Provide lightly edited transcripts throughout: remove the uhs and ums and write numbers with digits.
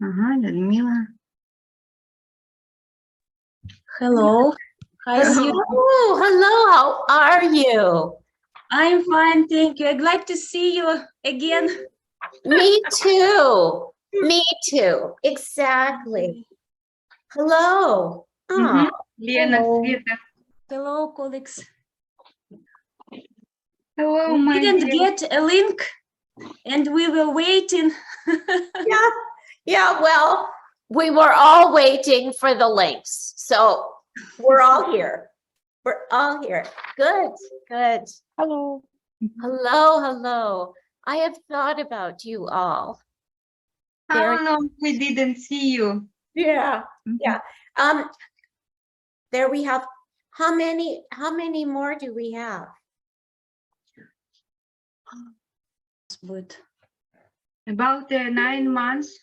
Ага, Людмила. Hello. Hi, Sue. Oh, hello. How are you? I'm fine, thank you. I'd like to see you again. Me too. Me too. Exactly. Hello. Мгм. Oh, Лена, Hello. Света. Hello, colleagues. Hello, We my didn't dear. get a link and we were waiting. yeah. Yeah, well, we were all waiting for the links. So we're all here. We're all here. Good, good. Hello. Hello, hello. I have thought about you all. How long we didn't see you? Yeah, Mhm. yeah. There we have, how many more do we have? But About 9 months.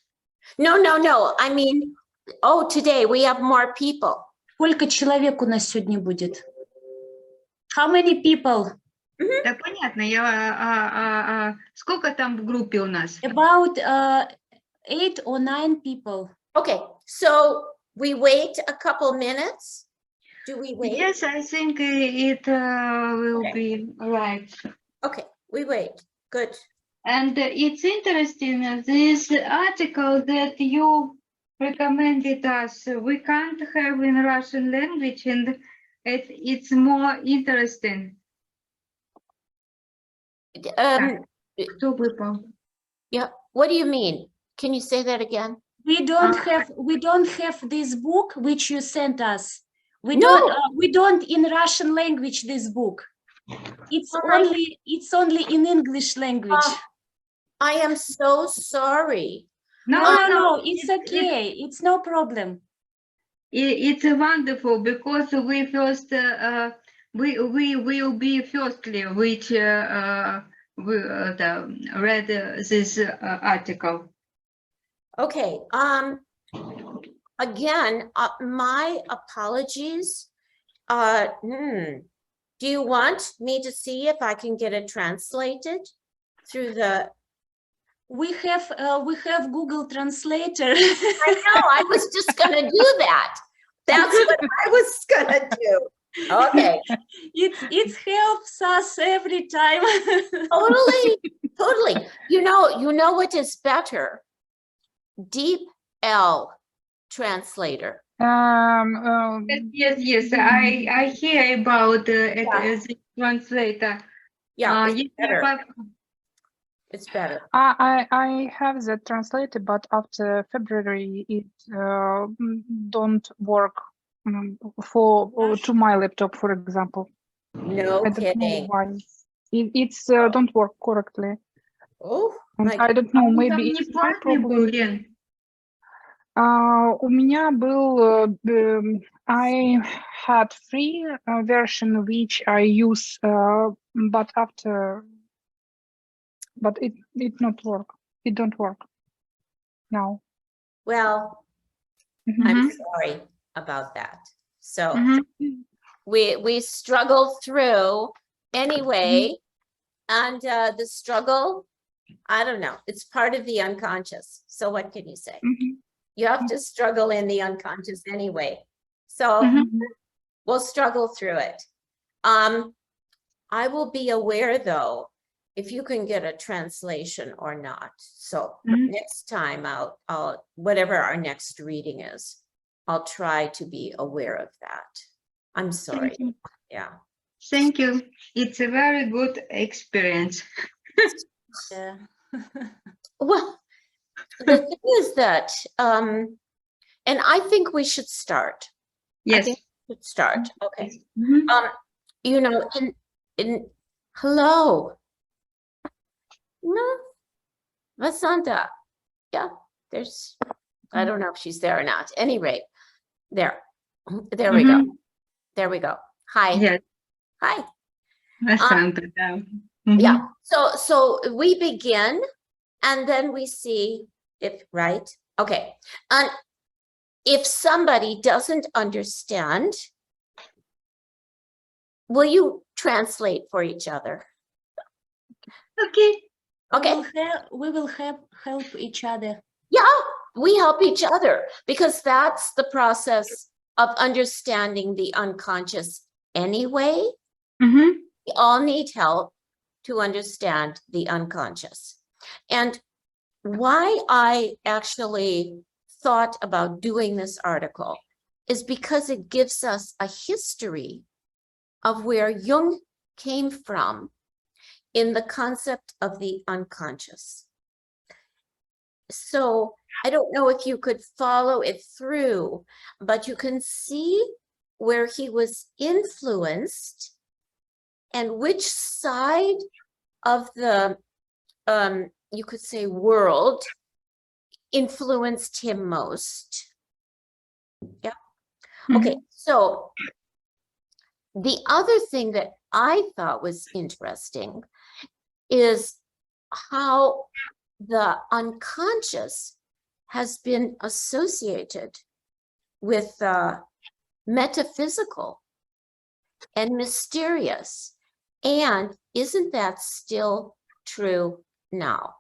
No, no, no. I mean, oh, today we have more people. сколько человек у нас сегодня будет? How many people? Да, понятно. Сколько там в группе у нас? About 8 or 9 people. Okay, so we wait a couple minutes. Do we wait? Yes, I think it will be right. Okay, we wait. Good. And it's interesting, this article that you recommended us, we can't have in Russian language, and it's more interesting. Кто выпал? Yeah. What do you mean? Can you say that again? We don't have this book which you sent us. We No. don't in Russian language this book. It's All right. only in English language. I am so sorry. No, it's okay. It's no problem. It's wonderful because we first we will be firstly which we read this article. Okay. Again, my apologies. Do you want me to see if I can get it translated through the? We have Google Translator. I know. I was just gonna do that. That's what I was gonna do. Okay. It helps us every time. Totally, totally. You know what is better? Deep L translator. Yes. I hear about the translator. Yeah, it's better. It's better. I have that translated, but after February it don't work to my laptop, for example. No I don't know kidding. why. It's don't work correctly. Oh, And my I don't know, Там maybe не it's my платный был, problem. Лен? У меня был I had free version which I use, but it not work. It don't work now. well, I'm sorry about that. So we struggle through anyway, and the struggle, I don't know, it's part of the unconscious. So what can you say? You have to struggle in the unconscious anyway. So we'll struggle through it. I will be aware though, if you can get a translation or not. So next time I'll whatever our next reading is, I'll try to be aware of that. I'm sorry. Thank you. Yeah. Thank you. It's a very good experience. Yeah. Well, the thing is that, and I think we should start. Yes. I think we should start. Okay. Mhm. You know, in hello. No, Vasanta. Yeah, there's, I don't know if she's there or not. Any rate, there we go. There we go. Hi. Yes. Hi. Sandra, да. Yeah. So we begin and then we see if, right? Okay. And if somebody doesn't understand, will you translate for each other? Okay. Okay. We will help each other. Yeah. we help each other because that's the process of understanding the unconscious anyway. Mhm. We all need help to understand the unconscious. And why I actually thought about doing this article is because it gives us a history of where Jung came from in the concept of the unconscious. So I don't know if you could follow it through, but you can see where he was influenced and which side of the, you could say, world influenced him most. Yeah. Okay, so the other thing that I thought was interesting is how the unconscious has been associated with metaphysical and mysterious. And isn't that still true now?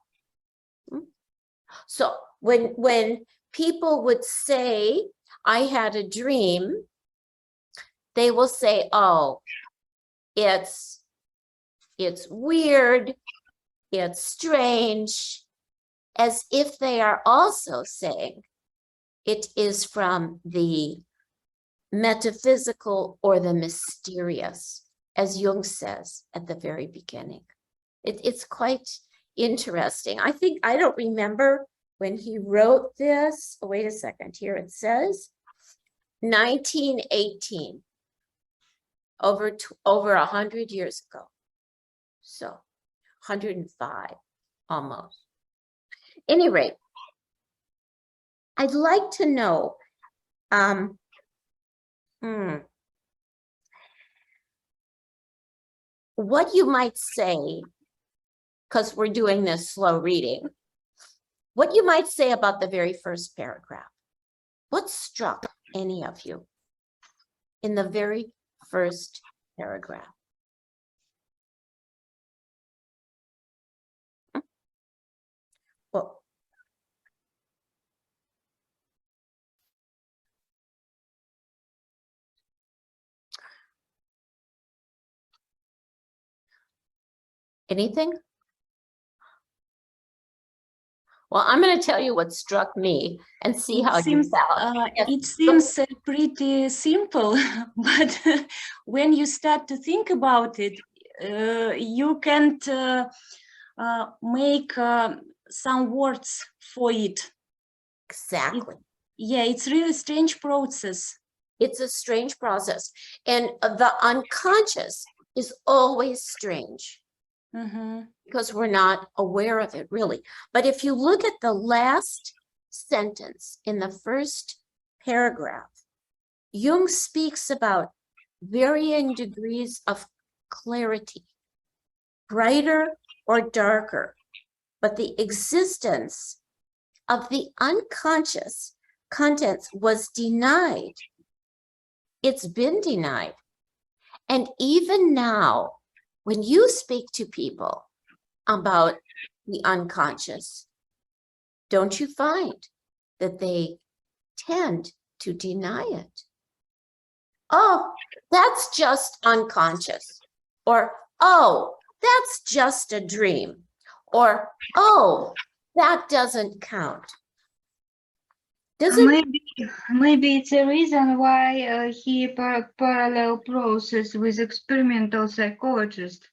So when people would say, I had a dream, they will say, oh, it's weird, it's strange, as if they are also saying it is from the metaphysical or the mysterious, as Jung says at the very beginning. It's quite interesting. I think, I don't remember when he wrote this. Oh, wait a second, here it says 1918, over 100 years ago. So 105 almost. Any rate, I'd like to know, what you might say, because we're doing this slow reading, what you might say about the very first paragraph. What struck any of you in the very first paragraph? Well, anything? Well, I'm going to tell you what struck me and see how you sound. Yes. It seems pretty simple, but when you start to think about it, you can't make some words for it. Exactly. Yeah, it's really a strange process. It's a strange process. And the unconscious is always strange. Because we're not aware of it, really. But if you look at the last sentence in the first paragraph, Jung speaks about varying degrees of clarity, brighter or darker, but the existence of the unconscious contents was denied. It's been denied. And even now, when you speak to people about the unconscious, don't you find that they tend to deny it? Oh, that's just unconscious. Or, oh, that's just a dream. Or, oh, that doesn't count. Does it? Maybe it's a reason why he parallel process with experimental psychologist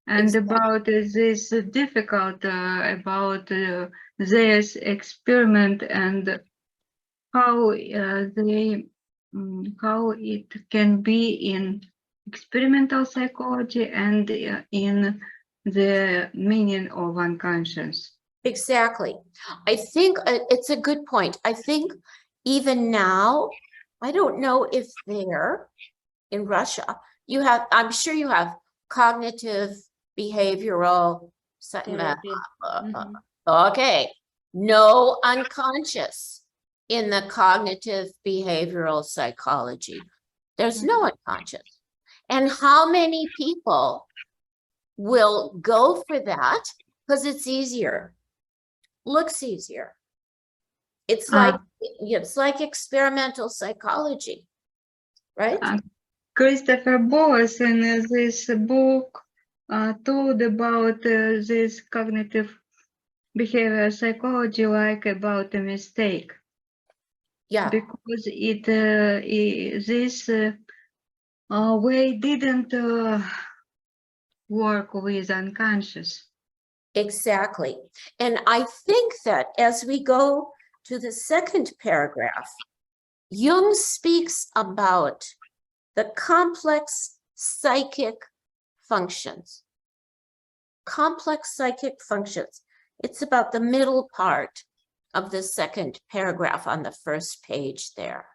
and about this difficult about this experiment and how how it can be in experimental psychology and in the meaning of unconscious. Exactly. I think it's a good point. I think even now, I don't know if there in Russia, you have, I'm sure you have cognitive behavioral, okay, no unconscious in the cognitive behavioral psychology. There's no unconscious. And how many people will go for that because it's easier? Looks easier. It's like, it's like experimental psychology, right? Christopher Boas in this book told about this cognitive behavioral psychology like about a mistake, Yeah, because this way didn't work with unconscious. exactly. And I think that as we go to the second paragraph, Jung speaks about the complex psychic functions. Complex psychic functions. It's about the middle part of the second paragraph on the first page there.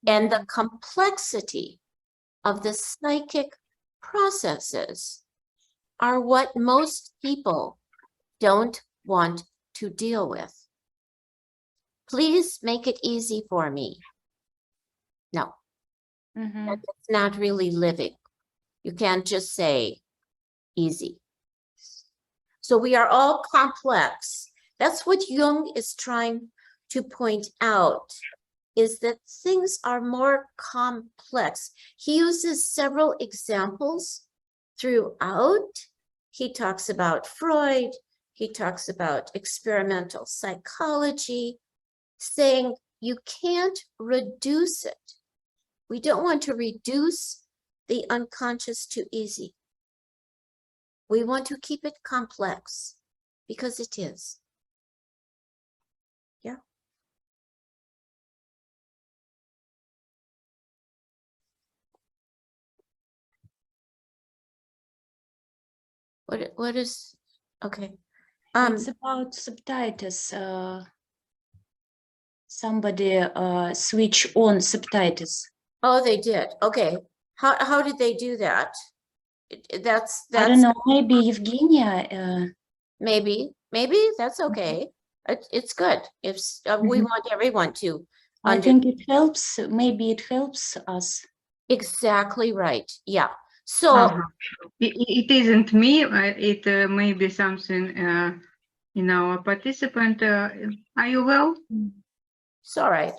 And the complexity of the psychic processes are what most people don't want to deal with. Please make it easy for me. No, Mhm. that's not really living. You can't just say easy. So we are all complex. That's what Jung is trying to point out, is that things are more complex. He uses several examples throughout. He talks about Freud, he talks about experimental psychology, saying you can't reduce it. We don't want to reduce the unconscious to easy. We want to keep it complex because it is. Yeah. What is, okay. It's about subtitles. Somebody switch on subtitles. Oh, they did. Okay. How did they do that? That's I don't know. Maybe Evgenia. maybe that's okay. It's good. If we want everyone to I think it helps. Maybe it helps us. Exactly right. Yeah. So It isn't me. It may be something in our participant. Are you well? it's all right.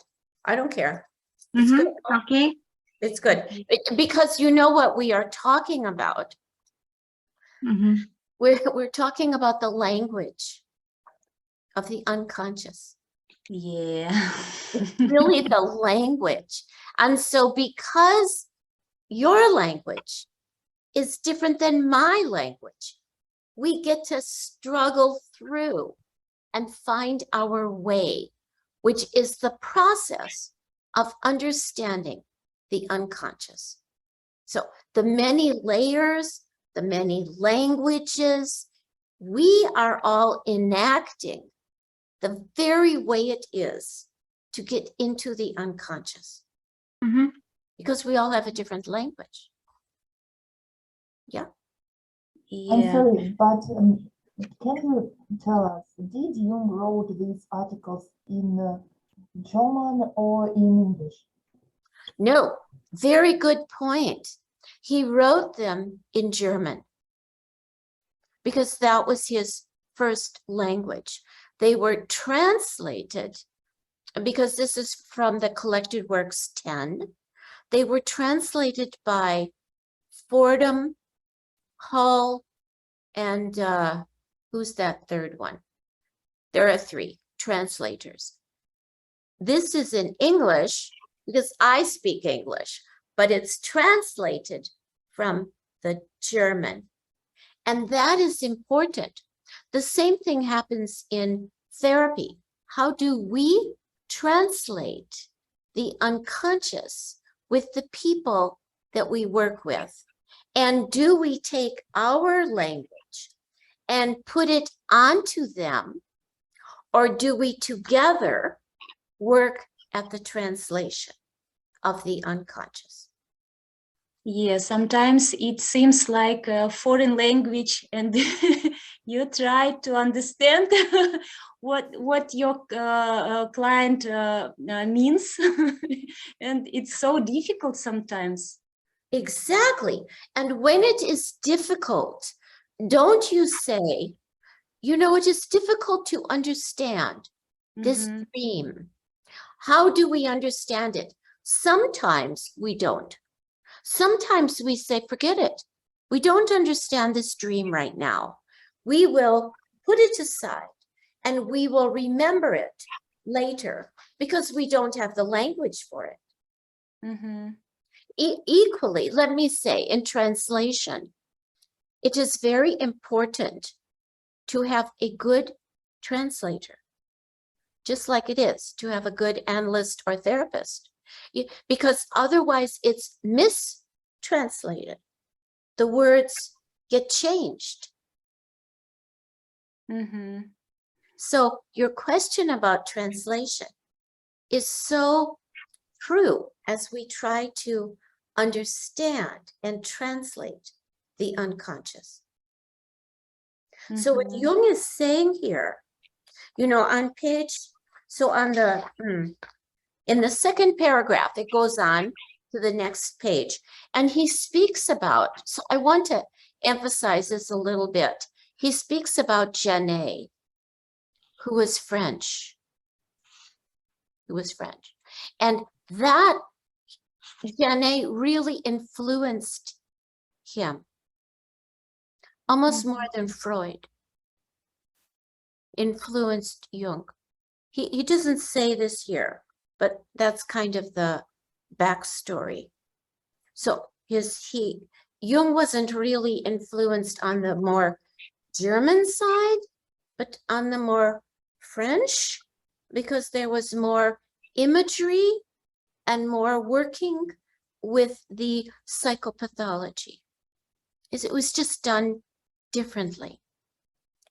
I don't care. It's good. Okay. It's good. Because you know what we are talking about. We're talking about the language of the unconscious. Yeah. It's really the language. And so because your language is different than my language, we get to struggle through and find our way, which is the process of understanding the unconscious. So the many layers, the many languages, we are all enacting the very way it is to get into the unconscious, because we all have a different language. Yeah. I'm Yeah. sorry, but can you tell us, did Jung wrote these articles in German or in English? No, very good point. He wrote them in German because that was his first language. They were translated, because this is from the Collected Works 10. They were translated by Fordham, Hull, and who's that third one? There are 3 translators. This is in English because I speak English, but it's translated from the German. And that is important. The same thing happens in therapy. How do we translate the unconscious with the people that we work with? And do we take our language and put it onto them, or do we together work at the translation of the unconscious? Yeah, sometimes it seems like a foreign language, and you try to understand what your client means, and it's so difficult sometimes. Exactly. And when it is difficult, don't you say, you know, it is difficult to understand. this Mhm. dream. How do we understand it? Sometimes we don't. Sometimes we say, forget it. We don't understand this dream right now. We will put it aside and we will remember it later because we don't have the language for it. Mhm. Equally, let me say, in translation, it is very important to have a good translator, just like it is to have a good analyst or therapist, because otherwise it's mistranslated. The words get changed. Mhm. So your question about translation is so true as we try to understand and translate the unconscious. So what Mhm. Jung is saying here, on page, so on the, in the second paragraph, it goes on to the next page, and he speaks about, so I want to emphasize this a little bit. He speaks about Janet, who was French, and that Janet really influenced him, almost more than Freud influenced Jung. He doesn't say this here, but that's kind of the backstory. So Jung wasn't really influenced on the more German side, but on the more French, because there was more imagery and more working with the psychopathology. It was just done differently.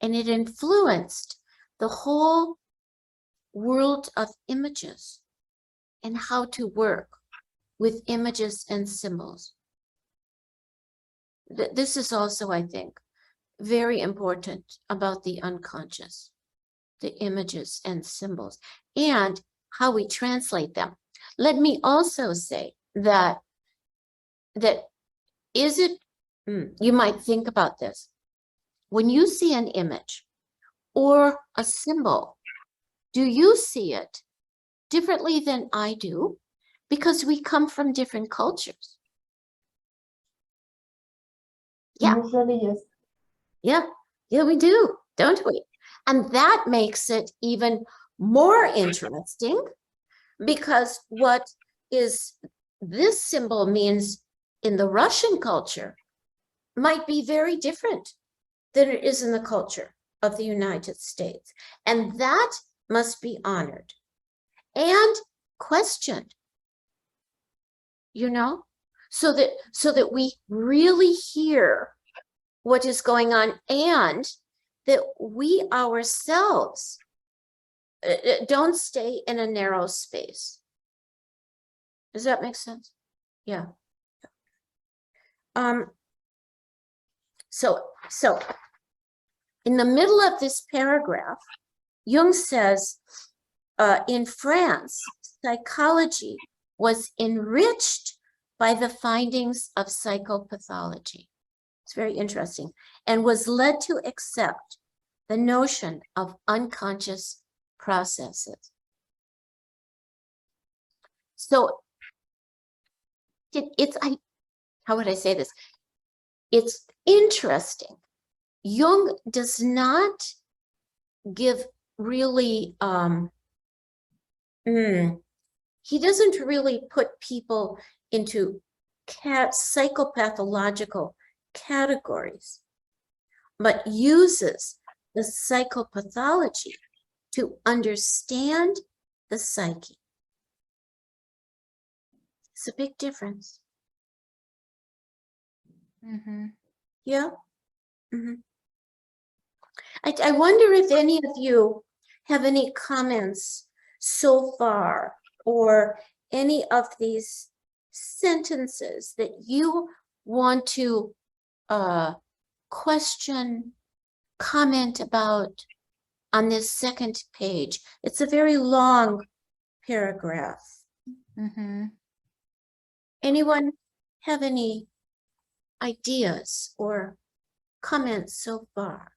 And it influenced the whole world of images and how to work with images and symbols. This is also, I think, very important about the unconscious, the images and symbols, and how we translate them. Let me also say that you might think about this. When you see an image or a symbol, do you see it differently than I do? Because we come from different cultures. Yeah. Usually, yes. Yeah, we do, don't we? And that makes it even more interesting, because what is this symbol means in the Russian culture might be very different than it is in the culture of the United States. And that must be honored and questioned, so that we really hear what is going on, and that we ourselves don't stay in a narrow space. Does that make sense? Yeah. So in the middle of this paragraph, Jung says, in France, psychology was enriched by the findings of psychopathology. It's very interesting, and was led to accept the notion of unconscious processes. So how would I say this? It's interesting. Jung does not give really, he doesn't really put people into psychopathological categories, but uses the psychopathology to understand the psyche. It's a big difference. Yeah. I wonder if any of you have any comments so far, or any of these sentences that you want to question, comment about on this second page. It's a very long paragraph. Anyone have any ideas or comments so far?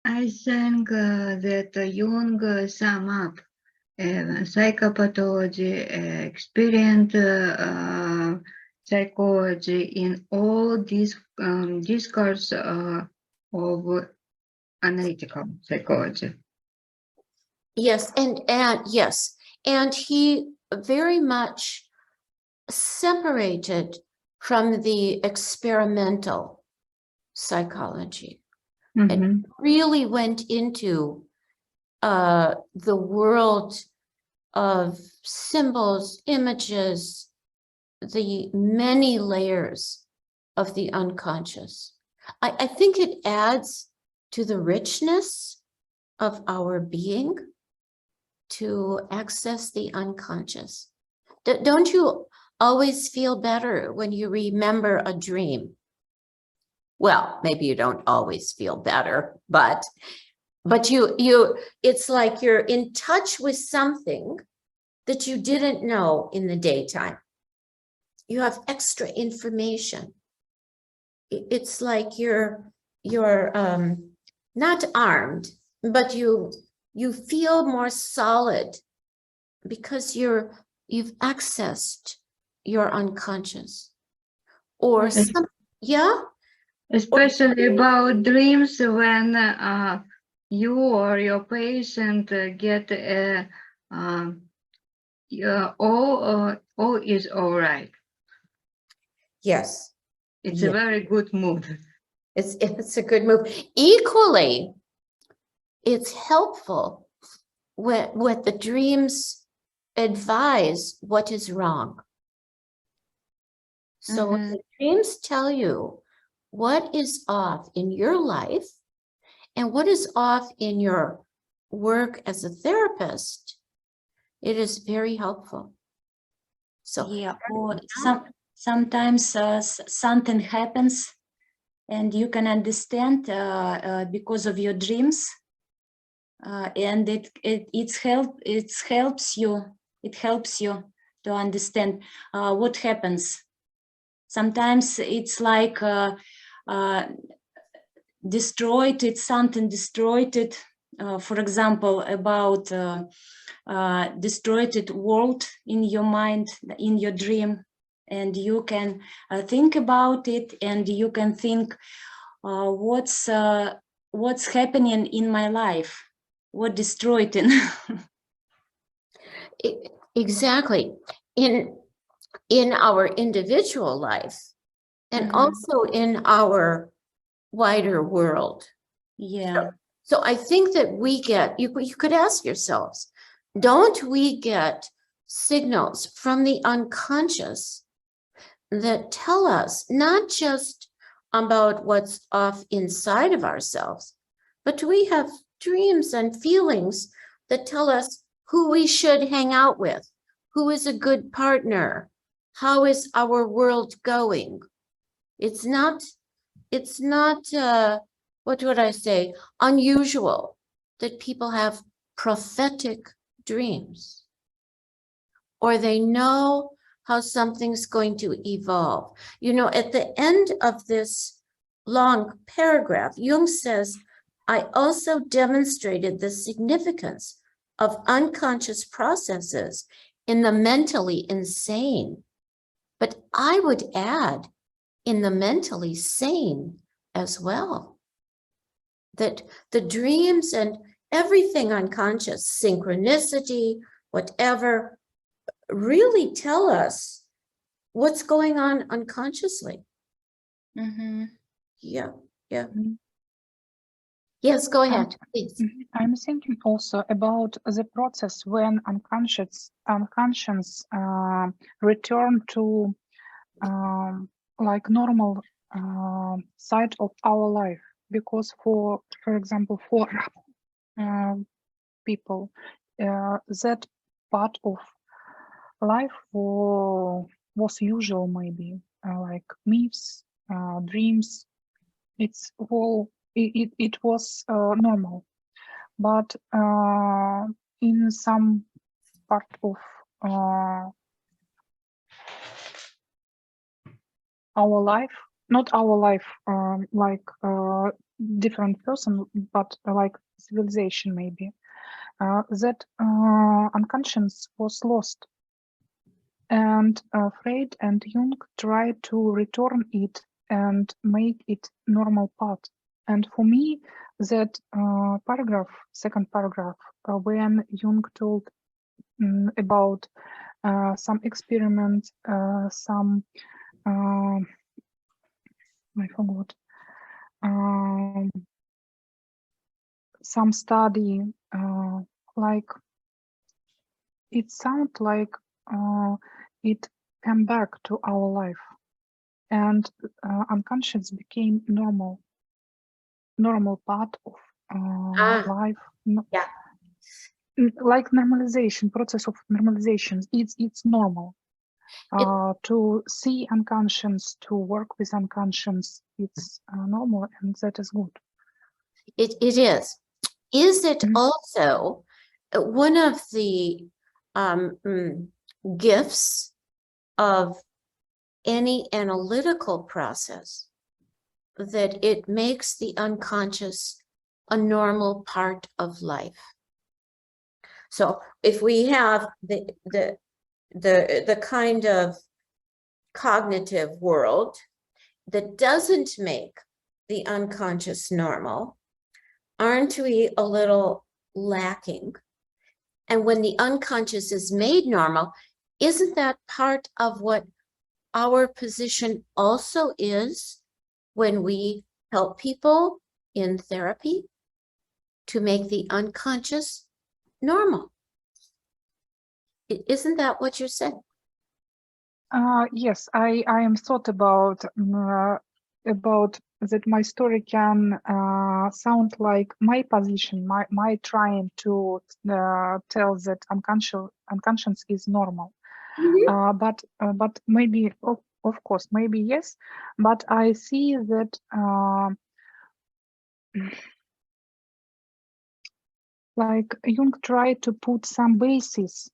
I think that Jung sum up psychopathology, experience psychology in all these discourse of analytical psychology. Yes, and yes, and he very much separated from the experimental psychology. Mhm. Really went into the world of symbols, images, the many layers of the unconscious. I think it adds to the richness of our being to access the unconscious. Don't you always feel better when you remember a dream? Well, maybe you don't always feel better, but it's like you're in touch with something that you didn't know in the daytime. You have extra information. It's like you're not armed, but you feel more solid because you've accessed your unconscious or Yes. some, yeah. Especially about dreams when you or your patient get all is all right. Yes, It's Yeah. a very good mood. it's a good move. Equally, it's helpful when the dreams advise what is wrong. So when the dreams tell you what is off in your life and what is off in your work as a therapist, it is very helpful. So Yeah, or sometimes something happens and you can understand because of your dreams, and it helps you to understand what happens. Sometimes it's like destroyed, it's something destroyed, for example, about destroyed world in your mind, in your dream, and you can think about it, and you can think what's happening in my life, what destroyed in. exactly, in our individual life and also in our wider world. Yeah. So I think that we get, you could ask yourselves, don't we get signals from the unconscious that tell us not just about what's off inside of ourselves, but we have dreams and feelings that tell us who we should hang out with, who is a good partner, how is our world going? It's not what would I say, unusual that people have prophetic dreams, or they know how something's going to evolve. You know, at the end of this long paragraph, Jung says, I also demonstrated the significance of unconscious processes in the mentally insane. But I would add, in the mentally sane as well. That the dreams and everything unconscious, synchronicity, whatever, really tell us what's going on unconsciously. Yeah. Yes, go ahead, please. I'm thinking also about the process when unconscious return to like normal side of our life, because for example, for people, that part of life was usual, maybe like myths, dreams. It's all it was normal, but in some part of our life, not our life, like different person, but like civilization maybe, that unconscious was lost. And Freud and Jung tried to return it and make it normal part. And for me, that paragraph, second paragraph, when Jung told about some experiment, some I forgot, some study, like it sounds like it came back to our life, and unconscious became normal part of life. yeah. Like normalization, process of normalization. It's normal. To see unconscious, to work with unconscious, it's normal, and that is good. It is. Is it Mhm. also one of the gifts of any analytical process that it makes the unconscious a normal part of life? So if we have the kind of cognitive world that doesn't make the unconscious normal, aren't we a little lacking? And when the unconscious is made normal, isn't that part of what our position also is when we help people in therapy to make the unconscious normal? Isn't that what you're saying? Yes, I am thought about that my story can sound like my position, my trying to tell that unconscious is normal. But maybe of course maybe yes, but I see that like Jung tried to put some basis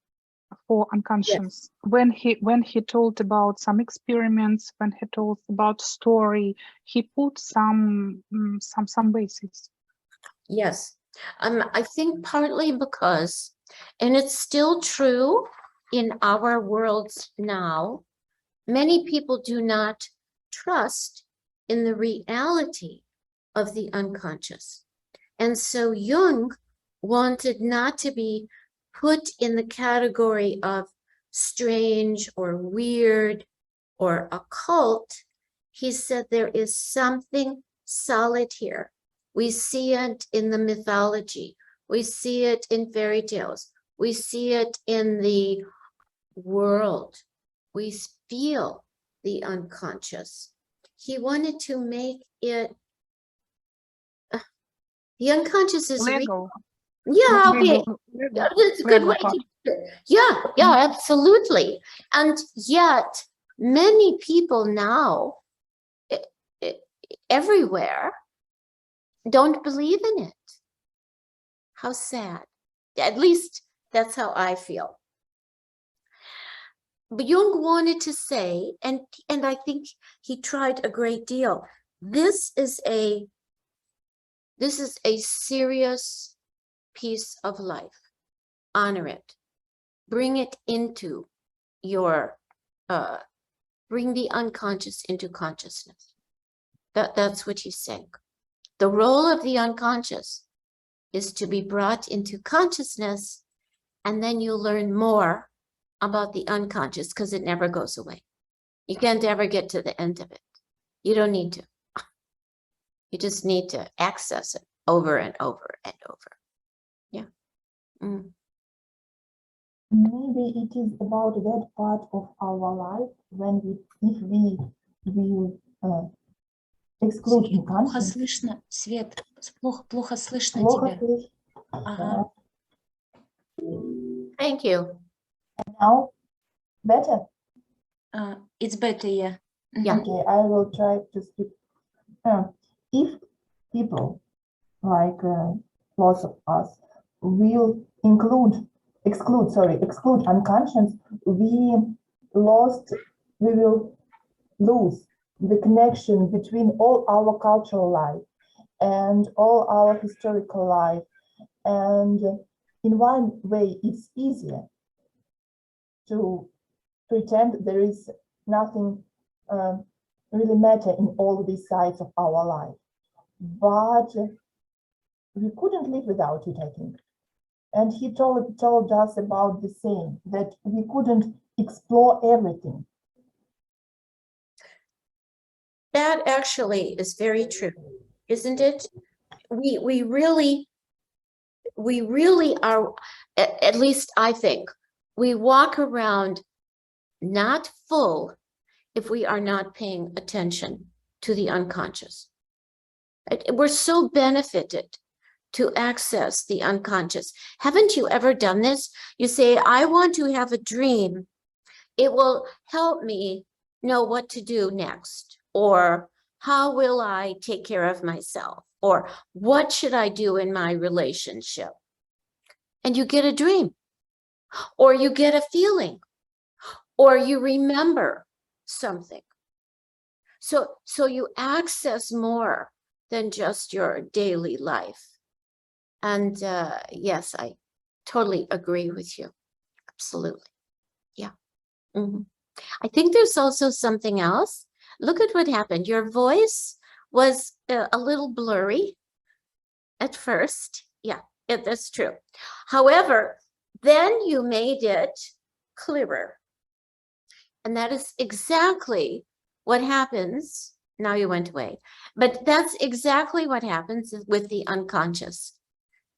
for unconscious when he told about some experiments, when he told about story, he put some basis. Yes, I think partly because, and it's still true in our worlds now, many people do not trust in the reality of the unconscious. And so Jung wanted not to be put in the category of strange or weird or occult. He said there is something solid here. We see it in the mythology. We see it in fairy tales. We see it in the world. We feel the unconscious. He wanted to make it, the unconscious is real. Lego. Yeah, okay. Lego, That's a good Lego way part. to, yeah, absolutely. And yet, many people now, everywhere, don't believe in it. How sad. At least that's how I feel. But Jung wanted to say, and I think he tried a great deal, this is a serious piece of life. Honor it. Bring it into your, bring the unconscious into consciousness. That's what he's saying. The role of the unconscious is to be brought into consciousness, and then you learn more about the unconscious because it never goes away. You can't ever get to the end of it. You don't need to. You just need to access it over and over and over. Yeah. Maybe it is about that part of our life when if we exclude Плохо unconscious. слышно, Свет, плохо слышно Плохо тебя. слышно. Ага. Thank you. Now, better? It's better, yeah. Yeah. Okay, I will try to speak. If people, like lots of us, will exclude unconscious, we will lose the connection between all our cultural life. and all our historical life. And in one way, it's easier to pretend there is nothing really matter in all these sides of our life. But we couldn't live without it, I think. And he told us about the same, that we couldn't explore everything. That actually is very true, isn't it? We really are, at least I think, we walk around not full if we are not paying attention to the unconscious. We're so benefited to access the unconscious. Haven't you ever done this? You say, I want to have a dream. It will help me know what to do next, or how will I take care of myself, or what should I do in my relationship? And you get a dream, or you get a feeling, or you remember something. So you access more than just your daily life. And yes, I totally agree with you. Absolutely. Yeah. I think there's also something else. Look at what happened. Your voice was a little blurry at first. Yeah, that's true. However, then you made it clearer. And that is exactly what happens. Now you went away. But that's exactly what happens with the unconscious.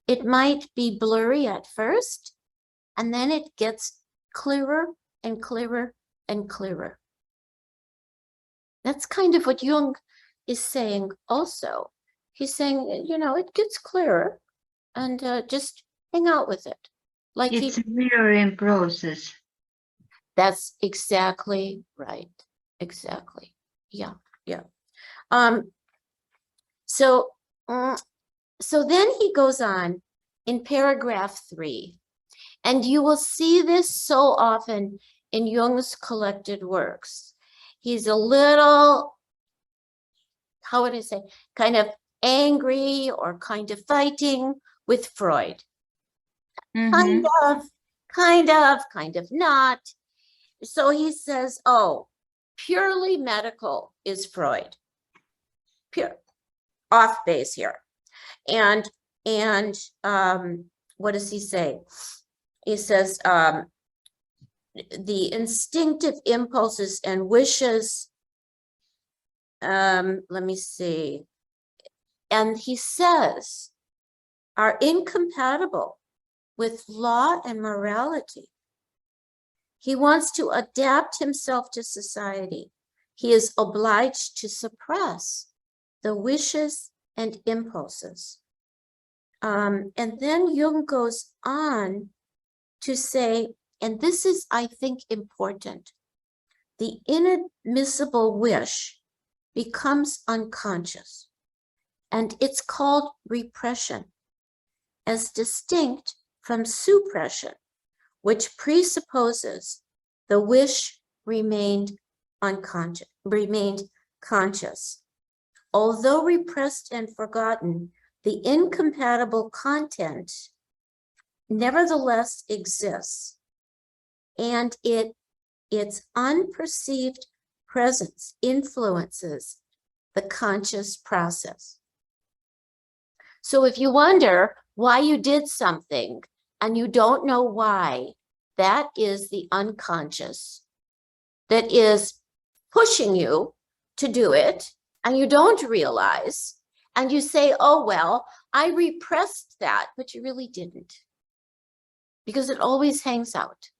It might be blurry at first, and then it gets clearer and clearer and clearer. That's kind of what Jung is saying also. He's saying, you know, it gets clearer, and just hang out with it. Like It's a mirroring process. That's exactly right. Exactly. Yeah. So then he goes on in paragraph 3, and you will see this so often in Jung's collected works. He's a little, how would I say, kind of angry or kind of fighting with Freud. Kind of not. So he says, oh, purely medical is Freud. Pure, off base here. And what does he say? He says, the instinctive impulses and wishes, let me see. And he says, are incompatible with law and morality. He wants to adapt himself to society. He is obliged to suppress the wishes and impulses. And then Jung goes on to say, and this is, I think, important, the inadmissible wish becomes unconscious, and it's called repression, as distinct from suppression, which presupposes the wish remained conscious. Although repressed and forgotten, the incompatible content nevertheless exists, and its unperceived presence influences the conscious process. So if you wonder why you did something and you don't know why, that is the unconscious that is pushing you to do it, and you don't realize, and you say, oh, well, I repressed that, but you really didn't, because it always hangs out.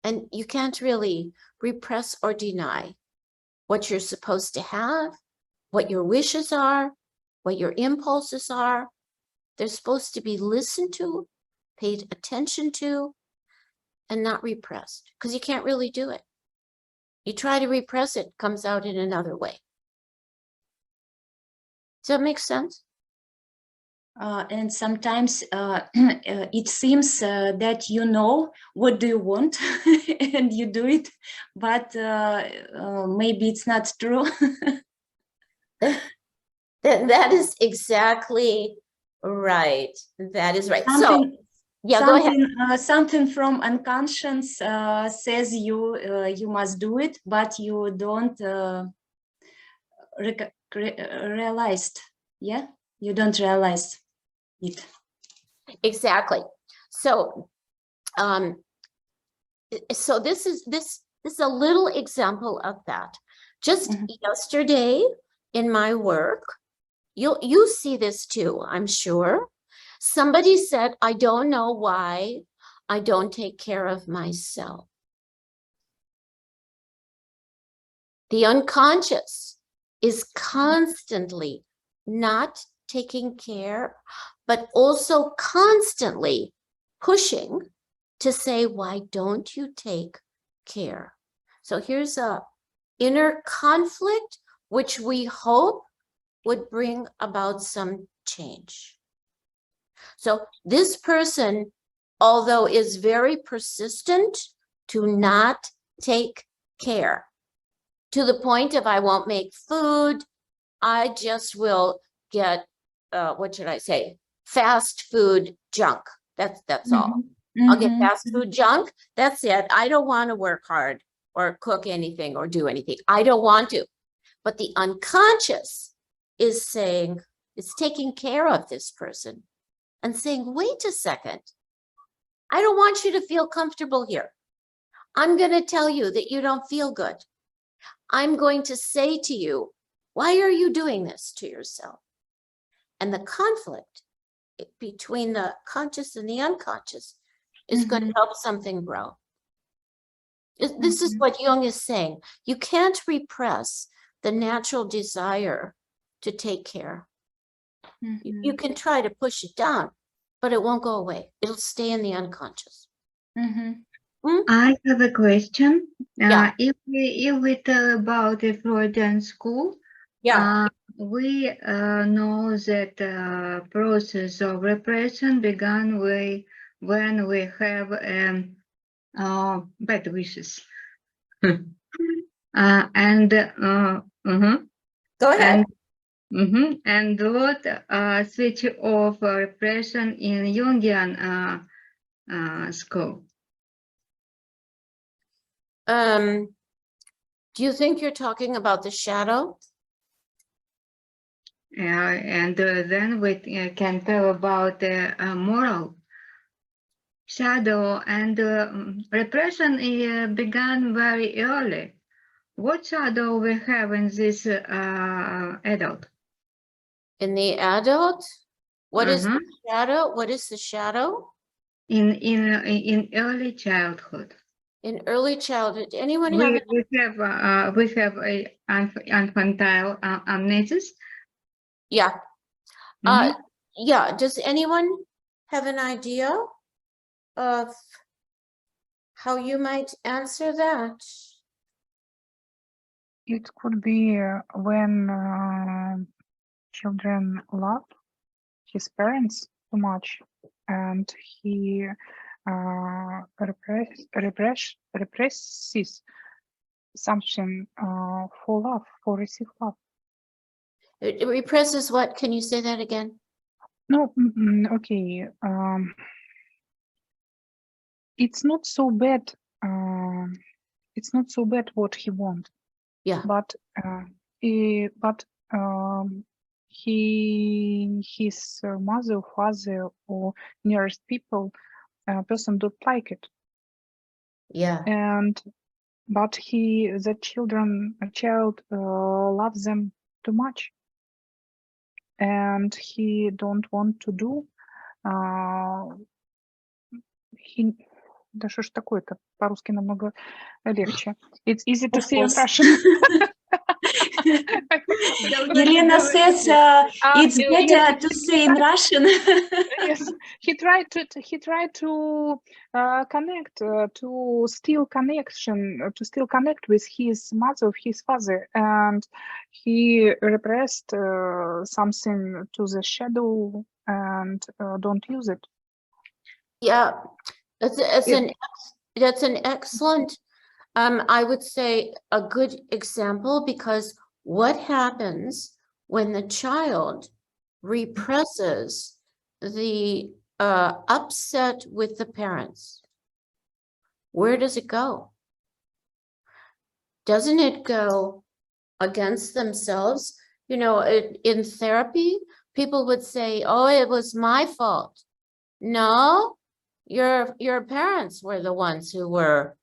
And you can't really repress or deny what you're supposed to have, what your wishes are, what your impulses are. They're supposed to be listened to, paid attention to, and not repressed, because you can't really do it. You try to repress it, comes out in another way. Does that make sense? And sometimes it seems that you know what do you want and you do it, but maybe it's not true. That is exactly right. That is right. So, Something, yeah, go ahead. something from unconscious says you must do it, but you don't realized. Yeah, you don't realize it. Exactly. So, so this is a little example of that. Just Mhm. yesterday in my work, you see this too, I'm sure. Somebody said, I don't know why I don't take care of myself. The unconscious is constantly not taking care, but also constantly pushing to say, why don't you take care? So here's a inner conflict, which we hope would bring about some change. So this person, although is very persistent to not take care, to the point of I won't make food, I just will get, what should I say? Fast food junk. That's all. I'll get Mhm. fast food junk. That's it. I don't want to work hard or cook anything or do anything. I don't want to. But the unconscious is saying, it's taking care of this person and saying, wait a second. I don't want you to feel comfortable here. I'm going to tell you that you don't feel good. I'm going to say to you, why are you doing this to yourself? And the conflict between the conscious and the unconscious is going to help something grow. This is what Jung is saying. You can't repress the natural desire to take care. You can try to push it down, but it won't go away. It'll stay in the unconscious. I have a question. Yeah. If we talk about the Freudian school, we know that process of repression began when we have bad wishes. And Go ahead. and what switch off repression in Jungian school? Do you think you're talking about the shadow? And then we can tell about the moral shadow, and repression began very early. What shadow we have in this adult? In the adult? What is the shadow? What is the shadow? In early childhood. In early childhood. Anyone have We have a infantile amnesis. Yeah. Yeah. Does anyone have an idea of how you might answer that? It could be when children love his parents too much, and he represses something for love, for receive love. It represses what? Can you say that again? No, okay. It's not so bad. It's not so bad what he wants. Yeah. But his mother, father, or nearest people, person don't like it. Yeah. But the child loves them too much, and he don't want to do. Да что ж такое-то? По-русски намного легче. It's easy to say in Russian. Elena says it's better to say in Russian. Yes, he tried to connect, to still connect with his mother, his father, and he repressed something to the shadow and don't use it. Yeah, that's an excellent, I would say a good example, because what happens when the child represses the upset with the parents, where does it go? Doesn't it go against themselves? You know, in therapy, people would say, oh, it was my fault. No, your parents were the ones who were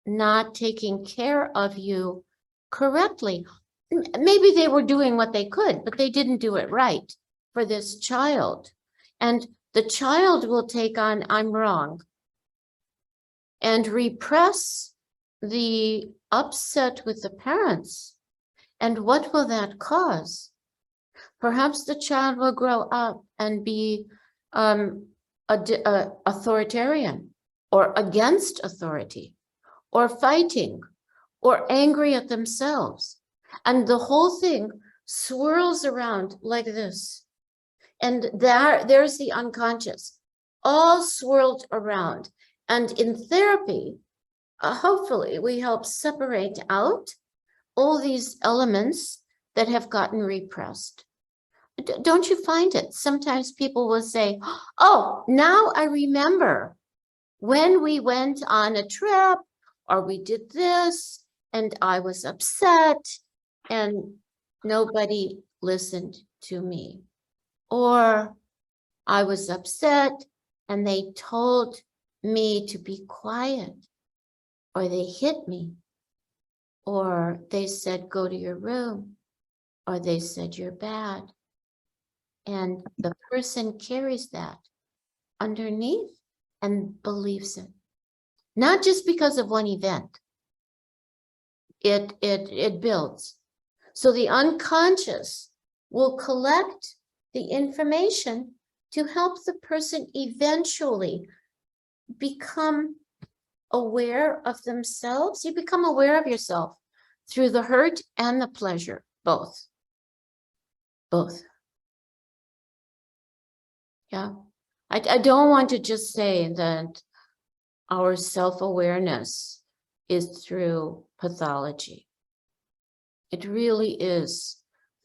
not taking care of you correctly. Maybe they were doing what they could, but they didn't do it right for this child. And the child will take on, I'm wrong, and repress the upset with the parents. And what will that cause? Perhaps the child will grow up and be authoritarian or against authority or fighting or angry at themselves. And the whole thing swirls around like this. And there's the unconscious, all swirled around. And in therapy, hopefully we help separate out all these elements that have gotten repressed. Don't you find it? Sometimes people will say, oh, now I remember when we went on a trip or we did this and I was upset and nobody listened to me. Or I was upset and they told me to be quiet, or they hit me, or they said, go to your room, or they said, you're bad. And the person carries that underneath and believes it. Not just because of one event. It builds. So the unconscious will collect the information to help the person eventually become aware of themselves. You become aware of yourself through the hurt and the pleasure, both. Both. Yeah. I don't want to just say that our self-awareness is through pathology. It really is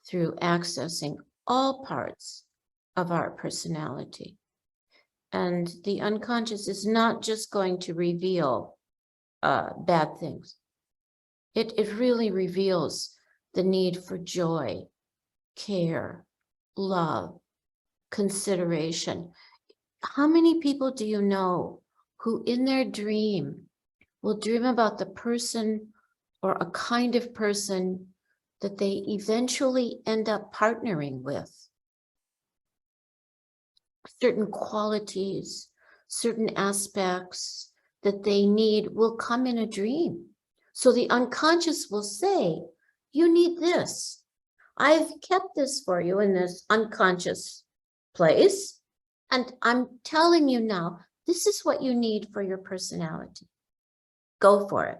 through accessing all parts of our personality. And the unconscious is not just going to reveal bad things. It really reveals the need for joy, care, love, consideration. How many people do you know who in their dream will dream about the person or a kind of person that they eventually end up partnering with? Certain qualities, certain aspects that they need will come in a dream. So the unconscious will say, you need this. I've kept this for you in this unconscious place. And I'm telling you now, this is what you need for your personality. Go for it.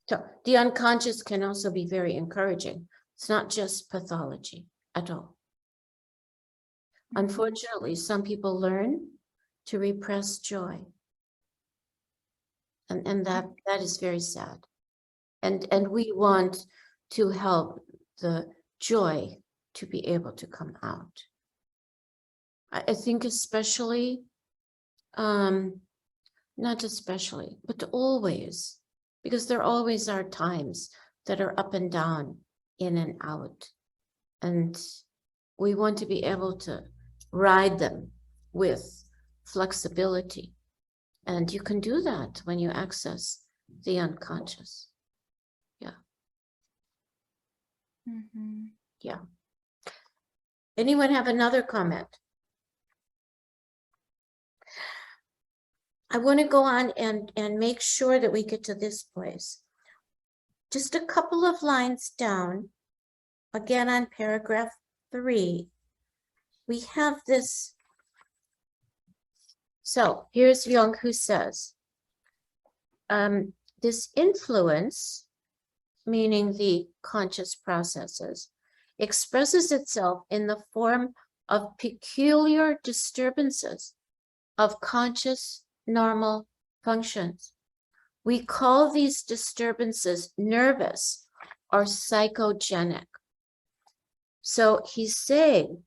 So the unconscious can also be very encouraging. It's not just pathology at all. Unfortunately, some people learn to repress joy. And that is very sad. And we want to help the joy to be able to come out. I think especially, not especially, but always, because there always are times that are up and down, in and out. And we want to be able to ride them with flexibility. And you can do that when you access the unconscious. Yeah. Mm-hmm. Yeah. Anyone have another comment? I want to go on and make sure that we get to this place. Just a couple of lines down, again on paragraph 3, we have this. So here's Jung, who says, this influence, meaning the conscious processes, expresses itself in the form of peculiar disturbances of conscious normal functions. We call these disturbances nervous or psychogenic. So he's saying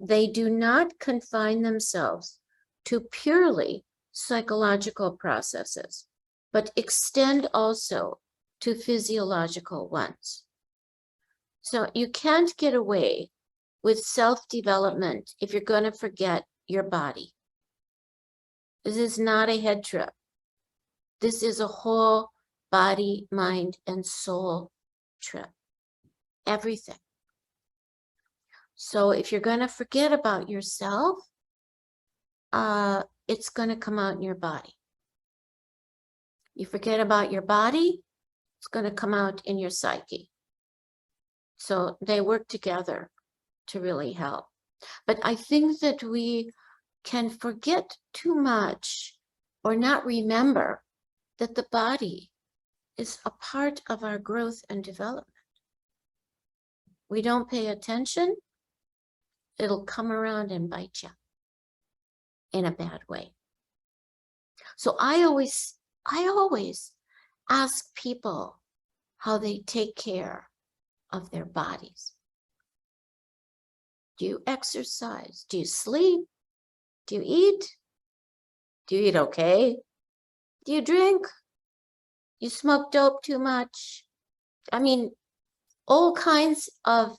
they do not confine themselves to purely psychological processes, but extend also to physiological ones. So you can't get away with self-development if you're going to forget your body. This is not a head trip. This is a whole body, mind, and soul trip. Everything. So if you're going to forget about yourself, it's going to come out in your body. You forget about your body, it's going to come out in your psyche. So they work together to really help. But I think that we can forget too much or not remember that the body is a part of our growth and development. We don't pay attention, it'll come around and bite you in a bad way. So I always ask people how they take care of their bodies. Do you exercise? Do you sleep? Do you eat? Do you eat okay? Do you drink? You smoke dope too much? I mean, all kinds of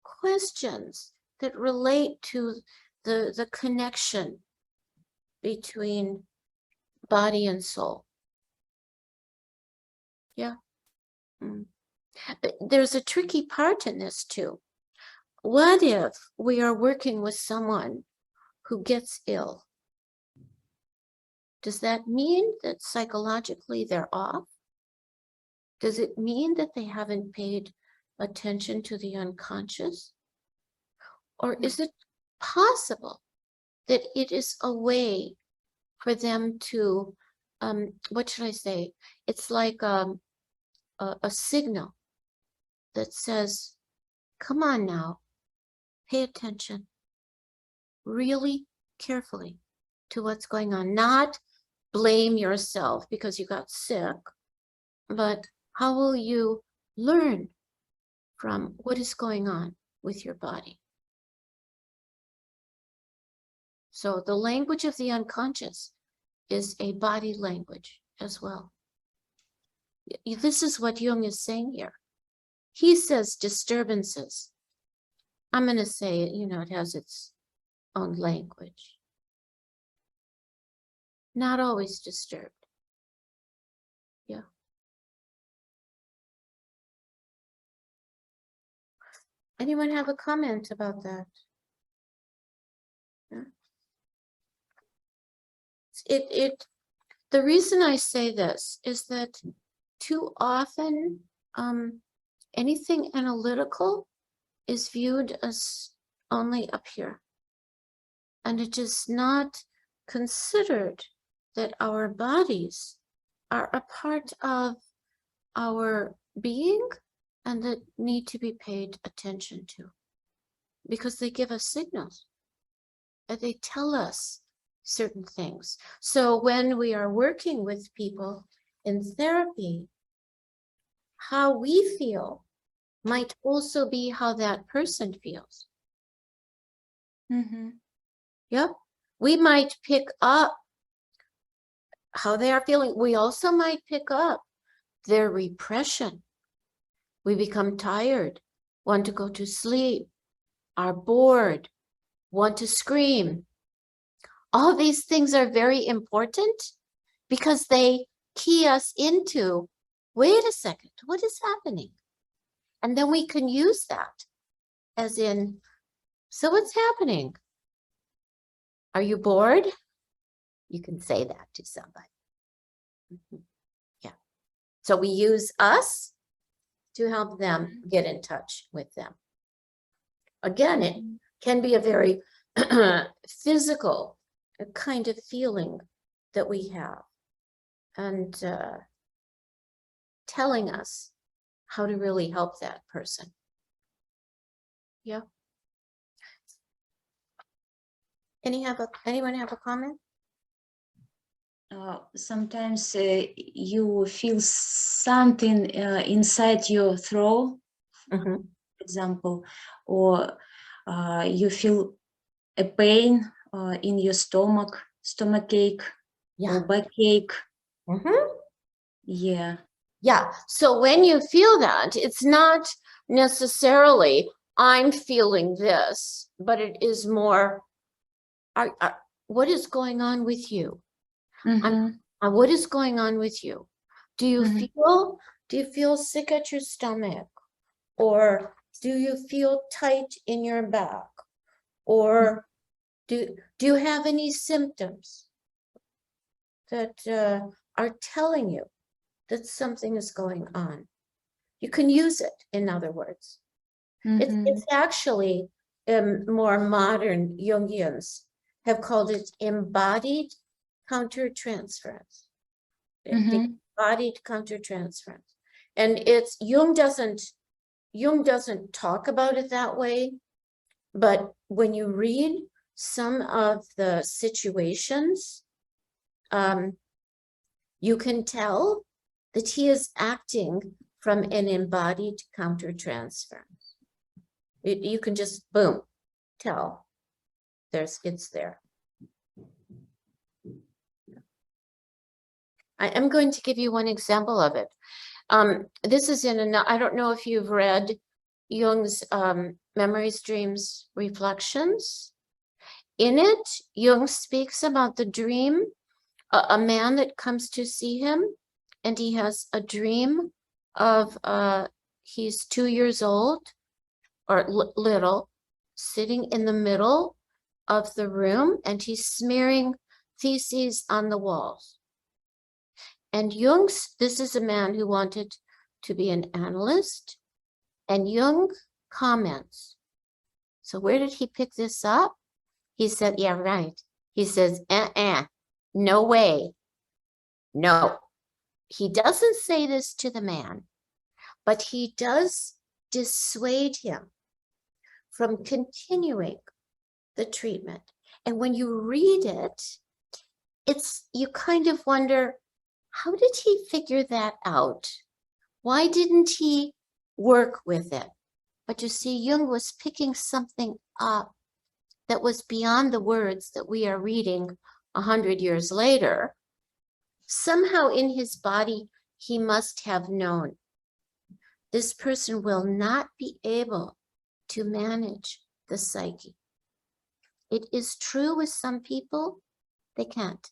questions that relate to the connection between body and soul. Yeah. But there's a tricky part in this too. What if we are working with someone who gets ill? Does that mean that psychologically they're off? Does it mean that they haven't paid attention to the unconscious? Or is it possible that it is a way for them to, what should I say? It's like a signal that says, come on now, pay attention really carefully to what's going on. Not blame yourself because you got sick, but how will you learn from what is going on with your body? So the language of the unconscious is a body language as well. This is what Jung is saying here. He says disturbances. I'm going to say it, it has its own language. Not always disturbed. Yeah. Anyone have a comment about that? Yeah. The reason I say this is that too often anything analytical is viewed as only up here. And it is not considered that our bodies are a part of our being and that need to be paid attention to, because they give us signals and they tell us certain things. So when we are working with people in therapy, how we feel might also be how that person feels. Mm-hmm. Yep. We might pick up how they are feeling. We also might pick up their repression. We become tired, want to go to sleep, are bored, want to scream. All these things are very important because they key us into, wait a second, what is happening? And then we can use that as in, so what's happening? Are you bored? You can say that to somebody. Yeah. So we use us to help them get in touch with them. Again, it can be a very physical kind of feeling that we have, and telling us how to really help that person. Yeah. Anyone have a comment? Sometimes you feel something inside your throat, Mhm. example, or you feel a pain in your stomach ache Yeah. or backache. Mhm. Yeah. Yeah. So when you feel that, it's not necessarily I'm feeling this, but it is more, what is going on with you? Mhm. What is going on with you? Do you Mhm. feel sick at your stomach? Or do you feel tight in your back? Or do you have any symptoms that are telling you that something is going on? You can use it, in other words. It's actually more modern Jungians have called it embodied countertransference. The embodied countertransference. And it's Jung doesn't talk about it that way, but when you read some of the situations, you can tell that he is acting from an embodied countertransference. You can just, boom, tell it's there. I am going to give you one example of it. This is I don't know if you've read Jung's Memories, Dreams, Reflections. In it, Jung speaks about the dream, a man that comes to see him, and he has a dream of he's 2 years old or little, sitting in the middle of the room, and he's smearing feces on the walls. And this is a man who wanted to be an analyst, and Jung comments. So where did he pick this up? He said, yeah, right. He says, no way. No. He doesn't say this to the man, but he does dissuade him from continuing the treatment. And when you read it, you kind of wonder, how did he figure that out? Why didn't he work with it? But you see, Jung was picking something up that was beyond the words that we are reading 100 years later. Somehow in his body, he must have known this person will not be able to manage the psyche. It is true with some people, they can't.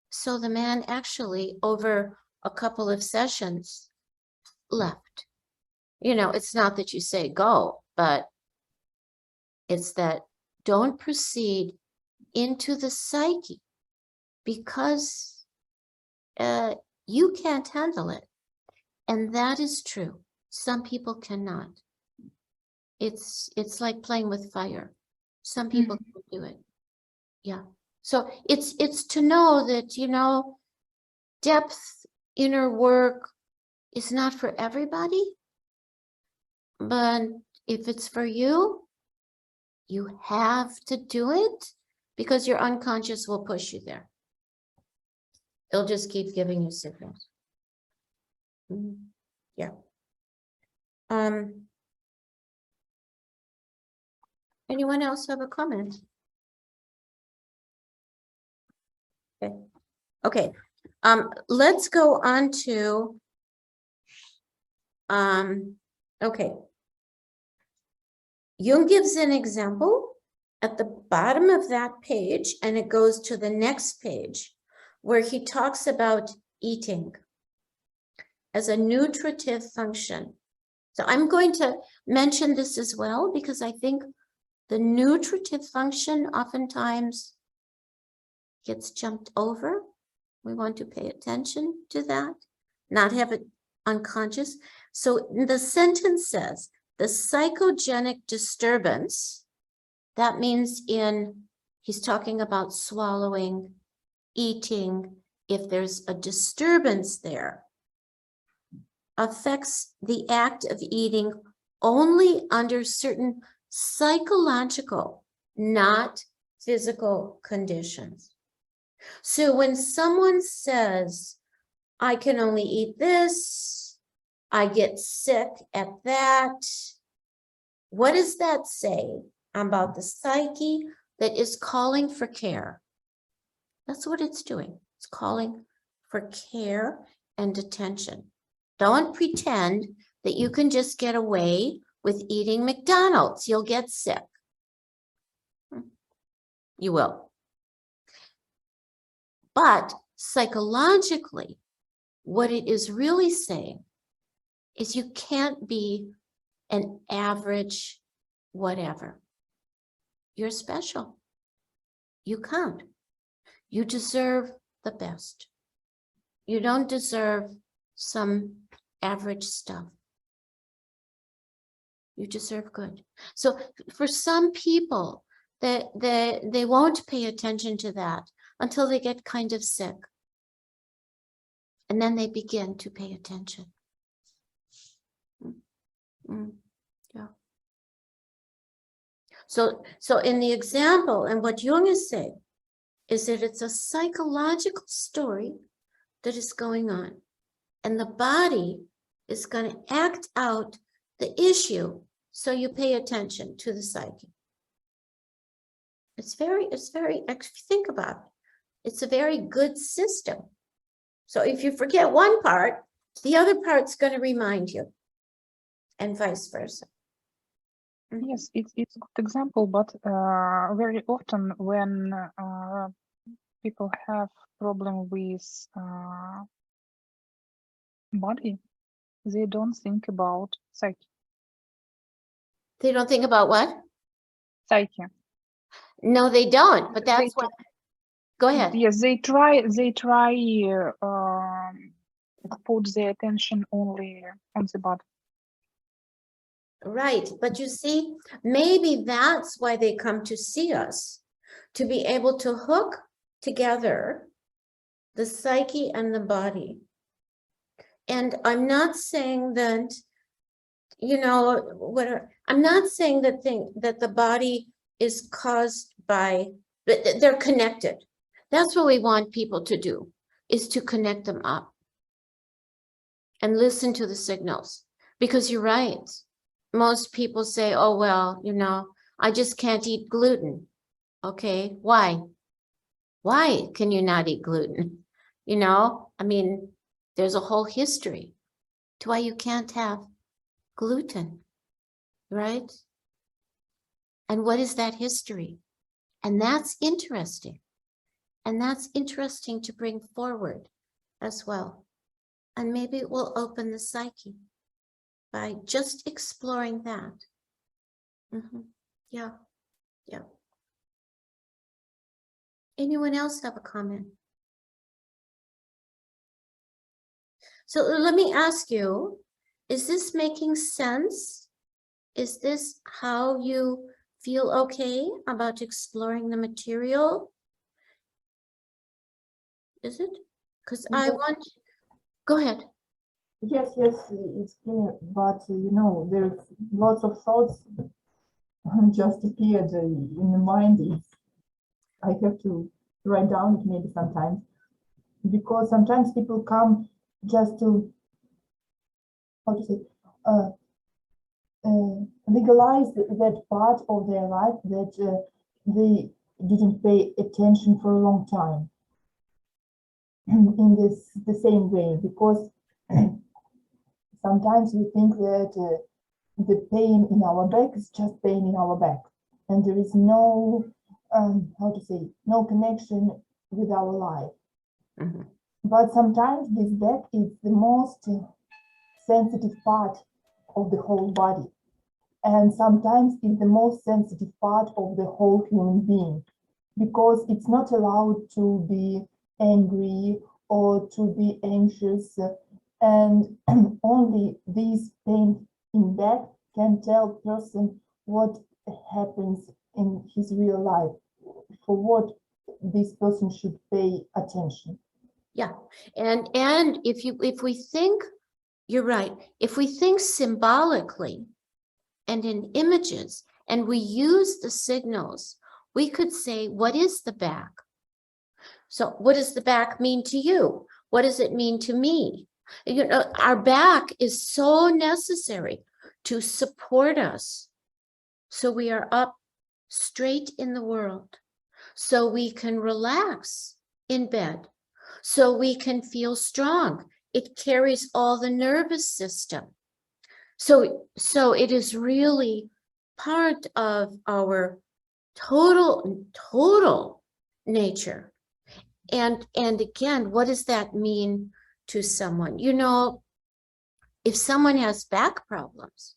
So the man actually, over a couple of sessions, left. You know, it's not that you say go, but it's that don't proceed into the psyche because you can't handle it. And that is true. Some people cannot. It's like playing with fire. Some people can do it. Yeah. So it's to know that, you know, depth inner work is not for everybody, but if it's for you, you have to do it because your unconscious will push you there. It'll just keep giving you signals. Yeah. Anyone else have a comment? Okay. Okay. Let's go on to okay. Jung gives an example at the bottom of that page, and it goes to the next page where he talks about eating as a nutritive function. So I'm going to mention this as well because I think the nutritive function oftentimes gets jumped over. We want to pay attention to that, not have it unconscious. So the sentence says, the psychogenic disturbance, that means he's talking about swallowing, eating, if there's a disturbance there, affects the act of eating only under certain psychological, not physical conditions. So when someone says, I can only eat this, I get sick at that. What does that say about the psyche that is calling for care? That's what it's doing. It's calling for care and attention. Don't pretend that you can just get away with eating McDonald's. You'll get sick. You will. But psychologically, what it is really saying is you can't be an average whatever. You're special. You can't. You deserve the best. You don't deserve some average stuff. You deserve good. So for some people, they won't pay attention to that until they get kind of sick. And then they begin to pay attention. Yeah. So in the example, and what Jung is saying, is that it's a psychological story that is going on. And the body is going to act out the issue, so you pay attention to the psyche. It's very, if you think about it, it's a very good system. So if you forget one part, the other part's going to remind you, and vice versa. Yes, it's a good example, but very often when people have problem with body, they don't think about psyche. They don't think about what? Psyche. No, they don't, but They that's what, go ahead. Yes, they try put their attention only on the body. Right, but you see, maybe that's why they come to see us, to be able to hook together the psyche and the body. And I'm not saying that, you know, I'm not saying that the body is caused by, they're connected. That's what we want people to do, is to connect them up and listen to the signals. Because you're right. Most people say, oh, well, you know, I just can't eat gluten. Okay, why? Why can you not eat gluten? You know, I mean, there's a whole history to why you can't have gluten, right? And what is that history? And that's interesting. And that's interesting to bring forward as well. And maybe it will open the psyche by just exploring that. Yeah, yeah. Anyone else have a comment? So let me ask you, is this making sense? Is this how you feel okay about exploring the material? Is it? Because I want, go ahead. Yes, it's clear, but you know, there's lots of thoughts just appeared in the mind. I have to write down it maybe sometimes, because sometimes people come just to, how to say, legalize that part of their life that they didn't pay attention for a long time in the same way, because sometimes we think that the pain in our back is just pain in our back, and there is no, how to say, no connection with our life. But sometimes this back is the most sensitive part of the whole body, and sometimes it's the most sensitive part of the whole human being, because it's not allowed to be angry or to be anxious, and only this pain in back can tell person what happens in his real life, for what this person should pay attention. Yeah, and if we think, you're right, if we think symbolically and in images, and we use the signals, we could say, what is the back? So what does the back mean to you? What does it mean to me? You know, our back is so necessary to support us. So we are up straight in the world. So we can relax in bed. So we can feel strong. It carries all the nervous system. So it is really part of our total nature. And again, what does that mean to someone? You know, if someone has back problems,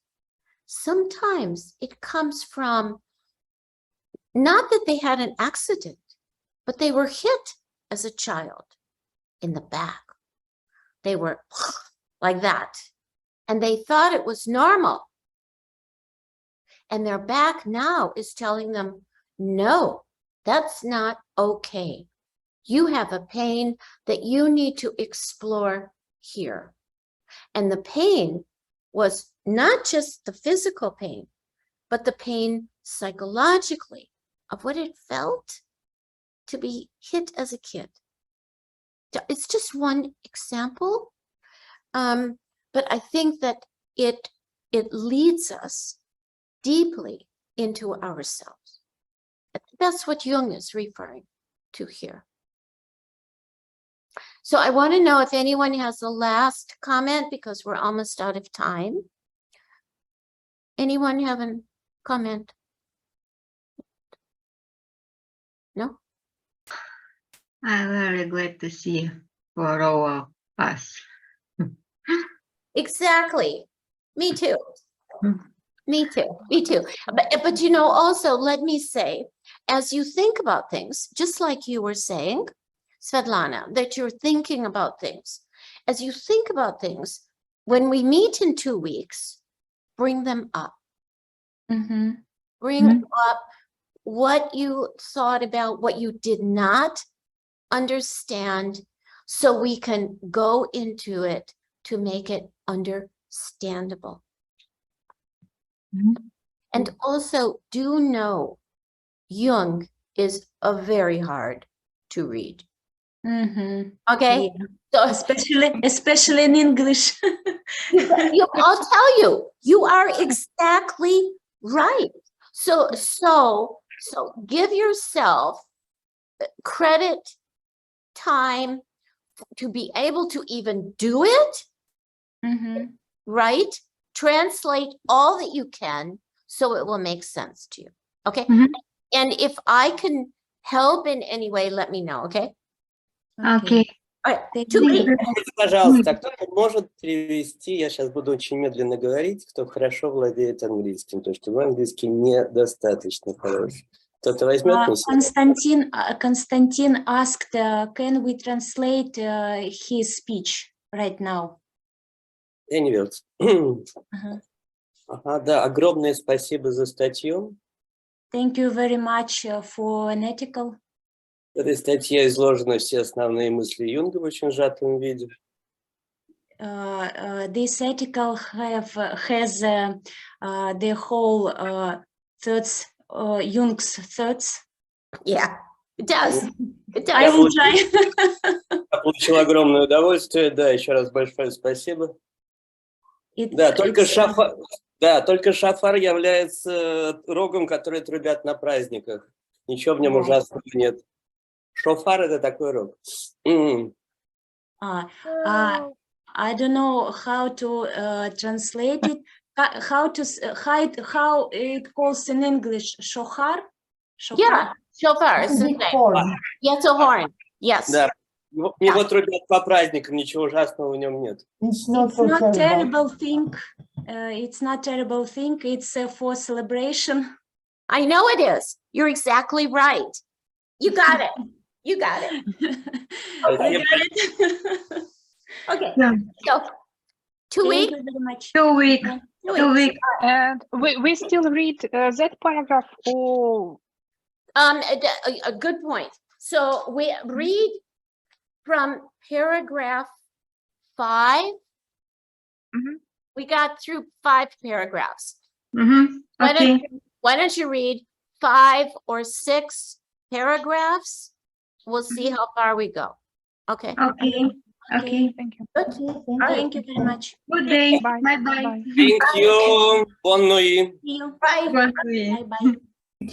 sometimes it comes from not that they had an accident, but they were hit as a child in the back. They were like that. And they thought it was normal. And their back now is telling them, no, that's not okay. You have a pain that you need to explore here. And the pain was not just the physical pain, but the pain psychologically of what it felt to be hit as a kid. It's just one example. But I think that it leads us deeply into ourselves. That's what Jung is referring to here. So I want to know if anyone has a last comment, because we're almost out of time. Anyone have a comment? No? I'm very glad to see for all of us. Exactly. Me too. Mm. Me too. Me too. But you know, also let me say, as you think about things, just like you were saying, Svetlana, that you're thinking about things. As you think about things, when we meet in 2 weeks, bring them up. Mhm. Bring up what you thought about, what you did not understand, so we can go into it to make it understandable. Mhm. And also do know Jung is a very hard to read. Mhm. Okay? Yeah. So Especially in English. I'll tell you, you are exactly right. So give yourself credit, time to be able to even do it, Mhm. right? Translate all that you can so it will make sense to you. Okay? Mhm. And if I can help in any way, let me know, okay? Okay. All right. Thank To you. me, Пожалуйста, кто-то может перевести, я сейчас буду очень медленно говорить, кто хорошо владеет английским, потому что мой английский недостаточно хороший. Кто-то возьмет на себя? Константин asked, can we translate his speech right now? Я не верю. Ага, да, огромное спасибо за статью. Thank you very much for an article. В этой статье изложены все основные мысли Юнга в очень сжатом виде. This article has the whole thoughts, Jung's thoughts. yeah, it does. It I does. will try. Я получил огромное удовольствие, да, еще раз большое спасибо. Да, только шафар является рогом, который трубят на праздниках. Ничего в нем ужасного нет. Шофар — это такой рог. I don't know how to translate it. How it calls in English? Shohar? Yeah, shofar. It's It's a the big same. horn. Yes, a horn. Yes. Да, его трубят по праздникам, ничего ужасного в нем нет. It's not It's so not terrible. terrible thing. It's not terrible thing. It's for celebration. I know it is. You're exactly right. You got it. You got it. I got it. Okay. Yeah. So 2 Thank weeks. you very much. 2 weeks. 2 2 weeks. weeks. And we still read that paragraph, or A good point. So we read from paragraph 5. Mhm. We got through 5 paragraphs. Mhm. Okay. Why don't you read 5 or 6 paragraphs? We'll see how far we go. Okay. Okay. Okay. Thank you. Okay, Thank you very much. Good day. Bye. Bye bye. Bye. Thank you. Bonne nuit. See you. Bye. Bonne nuit. Bye bye.